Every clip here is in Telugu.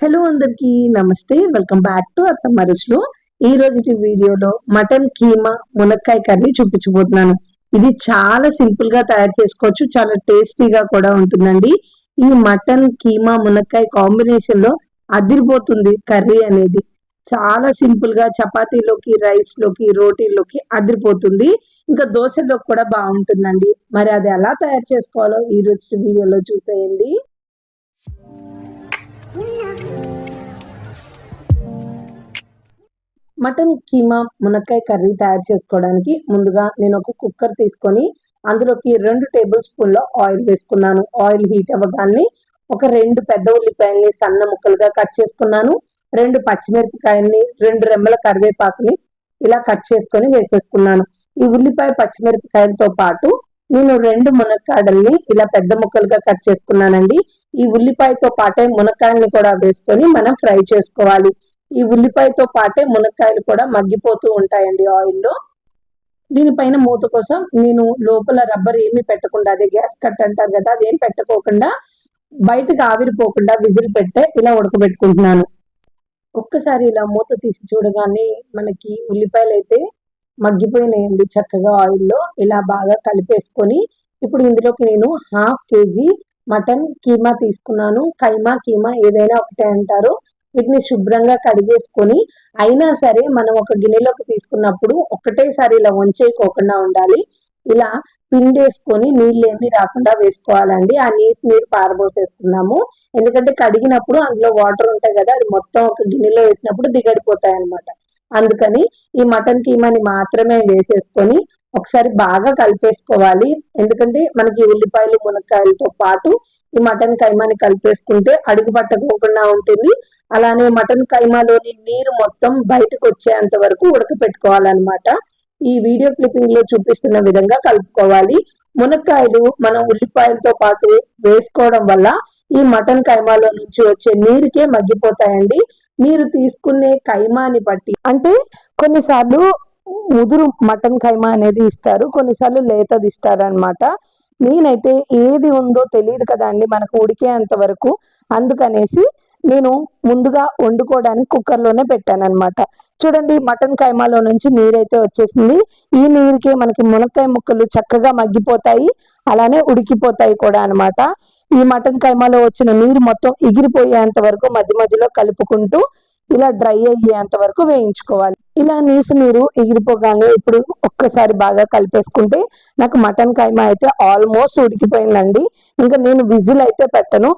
హలో అందరికి నమస్తే. వెల్కమ్ బ్యాక్ టు అత్తమ్మ రుచులు. ఈ రోజు వీడియోలో మటన్ కీమా మునక్కాయ కర్రీ చూపించబోతున్నాను. ఇది చాలా సింపుల్ గా తయారు చేసుకోవచ్చు, చాలా టేస్టీగా కూడా ఉంటుందండి. ఈ మటన్ కీమా మునక్కాయ కాంబినేషన్ లో అదిరిపోతుంది కర్రీ అనేది. చాలా సింపుల్ గా చపాతీలోకి, రైస్ లోకి, రోటీల్లోకి అదిరిపోతుంది. ఇంకా దోశలోకి కూడా బాగుంటుందండి. మరి అది ఎలా తయారు చేసుకోవాలో ఈ రోజు వీడియోలో చూసేయండి. మటన్ కీమా మునక్కాయ కర్రీ తయారు చేసుకోవడానికి ముందుగా నేను ఒక కుక్కర్ తీసుకొని అందులోకి 2 టేబుల్ స్పూన్ల ఆయిల్ వేసుకున్నాను. ఆయిల్ హీట్ అవ్వగానే ఒక 2 పెద్ద ఉల్లిపాయల్ని సన్న ముక్కలుగా కట్ చేసుకున్నాను. 2 పచ్చిమిరపకాయల్ని, 2 రెమ్మల కరివేపాకుని ఇలా కట్ చేసుకొని వేసేసుకున్నాను. ఈ ఉల్లిపాయ పచ్చిమిరపకాయలతో పాటు నేను 2 మునక్కాడల్ని ఇలా పెద్ద ముక్కలుగా కట్ చేసుకున్నానండి. ఈ ఉల్లిపాయతో పాటే మునక్కాయల్ని కూడా వేసుకొని మనం ఫ్రై చేసుకోవాలి. ఈ ఉల్లిపాయతో పాటే మునక్కాయలు కూడా మగ్గిపోతూ ఉంటాయండి ఆయిల్లో. దీనిపైన మూత కోసం నేను లోపల రబ్బర్ ఏమీ పెట్టకుండా, అదే గ్యాస్ కట్ అంటారు కదా, అదేం పెట్టుకోకుండా బయటకు ఆవిరిపోకుండా విజిల్ పెట్టే ఇలా ఉడకబెట్టుకుంటున్నాను. ఒక్కసారి ఇలా మూత తీసి చూడగానే మనకి ఉల్లిపాయలు అయితే మగ్గిపోయినాయండి చక్కగా ఆయిల్లో. ఇలా బాగా కలిపేసుకొని ఇప్పుడు ఇందులోకి నేను 1/2 కేజీ మటన్ కీమా తీసుకున్నాను. కైమా కీమా ఏదైనా ఒకటే అంటారు. వీటిని శుభ్రంగా కడిగేసుకొని అయినా సరే మనం ఒక గిన్నెలోకి తీసుకున్నప్పుడు ఒకటేసారి ఇలా వంచేయకోకుండా ఉండాలి. ఇలా పిండేసుకొని నీళ్ళేమీ రాకుండా వేసుకోవాలండి. ఆ నీరు పారబోసేసుకున్నాము. ఎందుకంటే కడిగినప్పుడు అందులో వాటర్ ఉంటాయి కదా, అది మొత్తం ఒక గిన్నెలో వేసినప్పుడు దిగడిపోతాయి అనమాట. అందుకని ఈ మటన్ కీమాని మాత్రమే వేసేసుకొని ఒకసారి బాగా కలిపేసుకోవాలి. ఎందుకంటే మనకి ఉల్లిపాయలు మునక్కాయలతో పాటు ఈ మటన్ కైమాని కలిపేసుకుంటే అడుగు పట్టకోకుండా ఉంటుంది. అలానే మటన్ కైమాలోని నీరు మొత్తం బయటకు వచ్చేంత వరకు ఉడకపెట్టుకోవాలన్నమాట. ఈ వీడియో క్లిప్పింగ్ లో చూపిస్తున్న విధంగా కలుపుకోవాలి. మునక్కాయలు మనం ఉల్లిపాయలతో పాటు వేసుకోవడం వల్ల ఈ మటన్ కైమాలో నుంచి వచ్చే నీరుకే మగ్గిపోతాయండి. మీరు తీసుకునే కైమాని బట్టి, అంటే కొన్నిసార్లు ముదురు మటన్ కైమా అనేది ఇస్తారు, కొన్నిసార్లు లేతది ఇస్తారు అనమాట. నేనైతే ఏది ఉందో తెలియదు కదా అండి మనకు ఉడికేంత వరకు, అందుకనేసి నేను ముందుగా వండుకోవడానికి కుక్కర్లోనే పెట్టాను అనమాట. చూడండి, మటన్ కైమాలో నుంచి నీరైతే వచ్చేసింది. ఈ నీరుకే మనకి మునక్కాయ ముక్కలు చక్కగా మగ్గిపోతాయి, అలానే ఉడికిపోతాయి కూడా అనమాట. ఈ మటన్ కైమాలో వచ్చిన నీరు మొత్తం ఎగిరిపోయేంత వరకు మధ్య మధ్యలో కలుపుకుంటూ ఇలా డ్రై అయ్యేంత వరకు వేయించుకోవాలి. ఇలా నీరు ఎగిరిపోగానే ఇప్పుడు ఒక్కసారి బాగా కలిపేసుకుంటే నాకు మటన్ కైమా అయితే ఆల్మోస్ట్ ఉడికిపోయిందండి. ఇంకా నేను విజిల్ అయితే పెట్టను,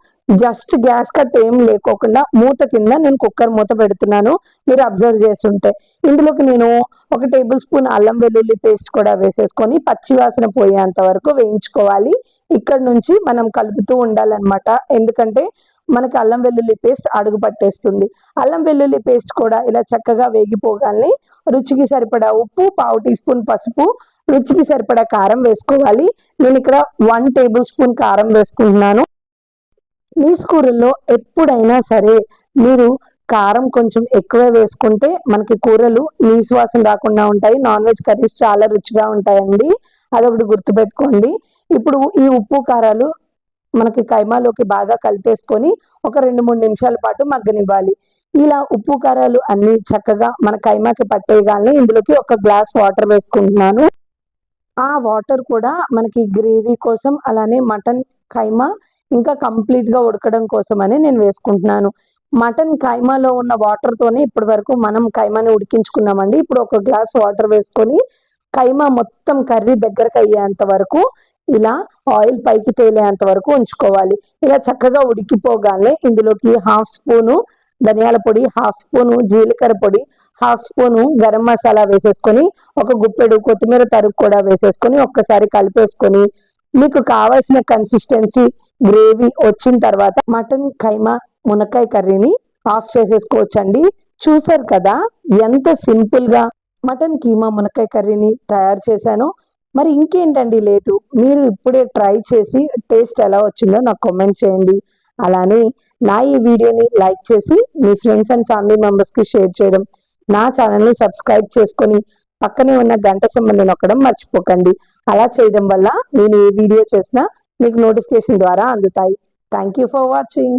జస్ట్ గ్యాస్ కట్ ఏం లేకోకుండా మూత కింద నేను కుక్కర్ మూత పెడుతున్నాను. మీరు అబ్జర్వ్ చేస్తుంటే ఇందులోకి నేను 1 టేబుల్ స్పూన్ అల్లం వెల్లుల్లి పేస్ట్ కూడా వేసేసుకొని పచ్చివాసన పోయేంత వరకు వేయించుకోవాలి. ఇక్కడ నుంచి మనం కలుపుతూ ఉండాలన్నమాట, ఎందుకంటే మనకి అల్లం వెల్లుల్లి పేస్ట్ అడుగు పట్టేస్తుంది. అల్లం వెల్లుల్లి పేస్ట్ కూడా ఇలా చక్కగా వేగిపోగానే రుచికి సరిపడా ఉప్పు, 1/2 టీ స్పూన్ పసుపు, రుచికి సరిపడా కారం వేసుకోవాలి. నేను ఇక్కడ 1 టేబుల్ స్పూన్ కారం వేసుకుంటున్నాను. నీసు కూరల్లో ఎప్పుడైనా సరే మీరు కారం కొంచెం ఎక్కువ వేసుకుంటే మనకి కూరలు నీసు వాసన రాకుండా ఉంటాయి. నాన్ వెజ్ కర్రీస్ చాలా రుచిగా ఉంటాయండి, అదొకటి గుర్తుపెట్టుకోండి. ఇప్పుడు ఈ ఉప్పు కారాలు మనకి కైమాలోకి బాగా కలిపేసుకొని ఒక 2-3 నిమిషాల పాటు మగ్గనివ్వాలి. ఇలా ఉప్పు కారాలు అన్ని చక్కగా మన కైమాకి పట్టేయగానే ఇందులోకి 1 గ్లాస్ వాటర్ వేసుకుంటున్నాను. ఆ వాటర్ కూడా మనకి గ్రేవీ కోసం, అలానే మటన్ కైమా ఇంకా కంప్లీట్ గా ఉడకడం కోసం అని నేను వేసుకుంటున్నాను. మటన్ కైమాలో ఉన్న వాటర్ తోనే ఇప్పటి వరకు మనం కైమాని ఉడికించుకున్నామండి. ఇప్పుడు 1 గ్లాస్ వాటర్ వేసుకొని కైమా మొత్తం కర్రీ దగ్గరకు అయ్యేంత వరకు ఇలా ఆయిల్ పైకి తేలేంత వరకు ఉంచుకోవాలి. ఇలా చక్కగా ఉడికిపోగానే ఇందులోకి 1/2 స్పూను ధనియాల పొడి, 1/2 స్పూను జీలకర్ర పొడి, 1/2 స్పూను గరం మసాలా వేసేసుకొని ఒక గుప్పెడు కొత్తిమీర తరుగు కూడా వేసేసుకొని ఒక్కసారి కలిపేసుకొని మీకు కావాల్సిన కన్సిస్టెన్సీ గ్రేవీ వచ్చిన తర్వాత మటన్ కైమా మునక్కాయ కర్రీని ఆఫ్ చేసేసుకోవచ్చండి. చూసారు కదా ఎంత సింపుల్ గా మటన్ కీమా మునక్కాయ కర్రీని తయారు చేశాను. మరి ఇంకేంటండి లేటు, మీరు ఇప్పుడే ట్రై చేసి టేస్ట్ ఎలా వచ్చిందో నాకు కామెంట్ చేయండి. అలానే నా ఈ వీడియోని లైక్ చేసి మీ ఫ్రెండ్స్ అండ్ ఫ్యామిలీ మెంబర్స్కి షేర్ చేయడం, నా ఛానల్ని సబ్స్క్రైబ్ చేసుకొని పక్కనే ఉన్న గంట సింబల్ని నొక్కడం మర్చిపోకండి. అలా చేయడం వల్ల నేను ఏ వీడియో చేసినా మీకు నోటిఫికేషన్ ద్వారా అందుతాయి. Thank you for watching.